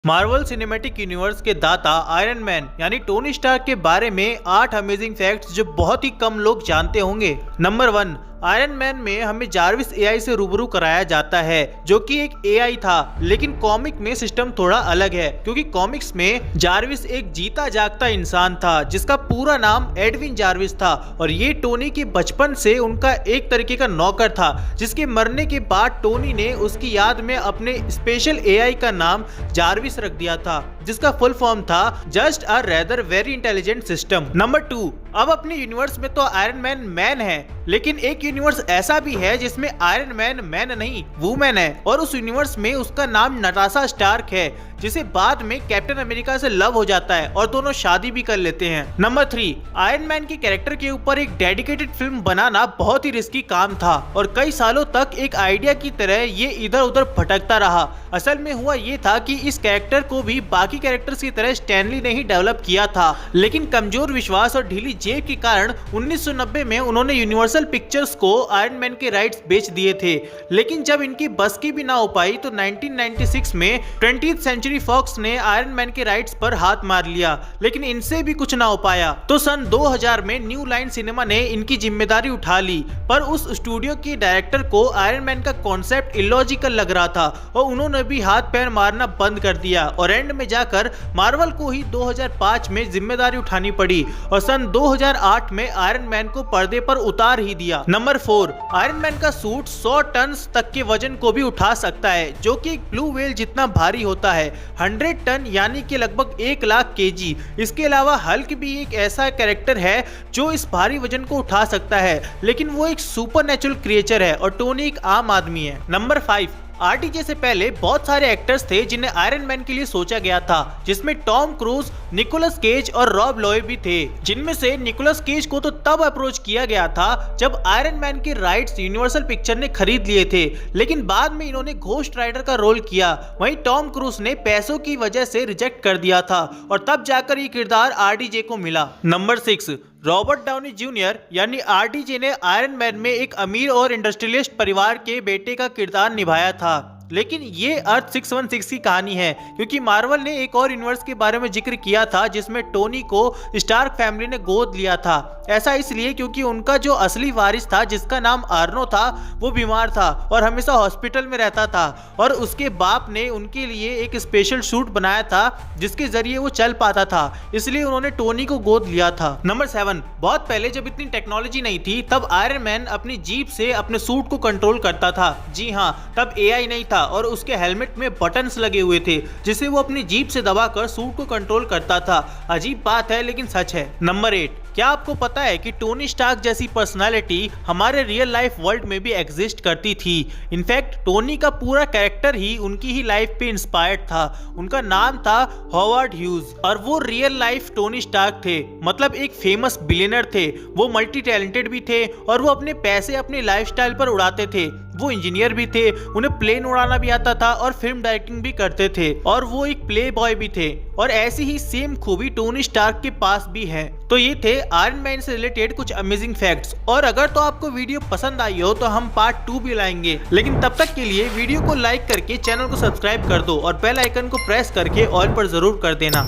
Marvel cinematic universe के दाता iron man यानी टोनी स्टार्क के बारे में 8 अमेजिंग फैक्ट्स जो बहुत ही कम लोग जानते होंगे। नंबर 1, आयरन मैन में हमें जारविस एआई से रूबरू कराया जाता है जो कि एक एआई था, लेकिन कॉमिक में सिस्टम थोड़ा अलग है क्योंकि कॉमिक्स में जारविस एक जीता जागता इंसान था जिसका पूरा नाम एडविन जारविस था और ये टोनी के बचपन से उनका एक तरीके का नौकर था, जिसके मरने के बाद टोनी ने उसकी याद में अपने स्पेशल एआई का नाम जारविस रख दिया था जिसका फुल फॉर्म था just a rather very intelligent system. Number 2, अब अपने यूनिवर्स में तो आयरन मैन मैन है, लेकिन एक यूनिवर्स ऐसा भी है जिसमें आयरन मैन मैन नहीं वुमेन है और उस यूनिवर्स में उसका नाम नटाशा स्टार्क है जिसे बाद में कैप्टन अमेरिका से लव हो जाता है और दोनों शादी भी कर लेते हैं। नंबर 3, आयरन मैन के कैरेक्टर के ऊपर एक डेडिकेटेड फिल्म बनाना बहुत ही रिस्की काम था और कई सालों तक एक आइडिया की तरह ये इधर उधर भटकता रहा। असल में हुआ ये था कि इस कैरेक्टर को भी बाकी कैरेक्टर्स की तरह स्टैनली ने ही डेवलप किया था, लेकिन कमजोर विश्वास और ढीली जेब के कारण 1990 में उन्होंने यूनिवर्सल पिक्चर्स को आयरन मैन के राइट्स बेच दिए थे, लेकिन जब इनकी बस की भी ना हो पाई तो 1996 में 20th सेंचुरी फॉक्स ने आयरन मैन के राइट्स पर हाथ मार लिया, लेकिन इनसे भी कुछ ना हो पाया। तो सन 2000 में न्यू लाइन सिनेमा ने इनकी जिम्मेदारी उठा ली, पर उस स्टूडियो के डायरेक्टर को आयरन मैन का कॉन्सेप्ट इलॉजिकल लग रहा था और उन्होंने भी हाथ पैर मारना बंद कर दिया और एंड में जाकर मार्वल को ही 2005 में जिम्मेदारी उठानी पड़ी और सन 2008 में आयरन मैन को पर्दे पर उतार ही दिया। नंबर 4, आयरन मैन का सूट 100 टन तक के वजन को भी उठा सकता है जो कि एक ब्लू व्हेल जितना भारी होता है, 100 टन यानी कि लगभग 1 लाख केजी। इसके अलावा हल्क भी एक ऐसा कैरेक्टर है जो इस भारी वजन को उठा सकता है, लेकिन वो एक सुपरनेचुरल क्रिएचर है और टोनी एक आम आदमी है। नंबर 5, आरडीजे से पहले बहुत सारे एक्टर्स थे जिन्हें आयरन मैन के लिए सोचा गया था, जिसमें टॉम क्रूज, निकोलस केज और रॉब लॉय भी थे, जिनमें से निकोलस केज को तो तब अप्रोच किया गया था जब आयरन मैन के राइट्स यूनिवर्सल पिक्चर ने खरीद लिए थे, लेकिन बाद में इन्होंने घोस्ट राइडर का रोल किया। वहीं टॉम क्रूज ने पैसों की वजह से रिजेक्ट कर दिया था और तब जाकर ये किरदार आरडीजे को मिला। नंबर 6, रॉबर्ट डाउनी जूनियर यानी आरडीजे ने आयरन मैन में एक अमीर और इंडस्ट्रियलिस्ट परिवार के बेटे का किरदार निभाया था, लेकिन ये अर्थ 616 की कहानी है क्योंकि मार्वल ने एक और यूनिवर्स के बारे में जिक्र किया था जिसमें टोनी को स्टार्क फैमिली ने गोद लिया था। ऐसा इसलिए क्योंकि उनका जो असली वारिस था जिसका नाम आर्नो था वो बीमार था और हमेशा हॉस्पिटल में रहता था और उसके बाप ने उनके लिए एक स्पेशल सूट बनाया था जिसके जरिए वो चल पाता था, इसलिए उन्होंने टोनी को गोद लिया था। नंबर 7, बहुत पहले जब इतनी टेक्नोलॉजी नहीं थी तब आयरन मैन अपनी जीभ से अपने सूट को कंट्रोल करता था। जी हाँ, तब एआई नहीं था और उसके हेलमेट में बटन्स लगे हुए थे जिसे वो अपनी जीभ से दबाकर सूट को कंट्रोल करता था। अजीब बात है लेकिन सच है। नंबर 8, क्या आपको पता है कि टोनी स्टार्क जैसी पर्सनालिटी हमारे रियल लाइफ वर्ल्ड में भी एग्जिस्ट करती थी। इनफैक्ट टोनी का पूरा कैरेक्टर ही उनकी ही लाइफ पे इंस्पायर्ड था। उनका नाम था हॉवर्ड ह्यूज और वो रियल लाइफ टोनी स्टार्क थे, मतलब एक फेमस बिलियनर थे। वो मल्टी टैलेंटेड भी थे और वो अपने पैसे अपनी लाइफस्टाइल पर उड़ाते थे। वो इंजीनियर भी थे, उन्हें प्लेन उड़ाना भी आता था और फिल्म डायरेक्टिंग भी करते थे और वो एक प्ले बॉय भी थे और ऐसी ही सेम खूबी टोनी स्टार्क के पास भी है। तो ये थे आयरन मैन से रिलेटेड कुछ अमेजिंग फैक्ट्स और अगर तो आपको वीडियो पसंद आई हो तो हम पार्ट 2 भी लाएंगे, लेकिन तब तक के लिए वीडियो को लाइक करके चैनल को सब्सक्राइब कर दो और बेल आइकन को प्रेस करके ऑल पर जरूर कर देना।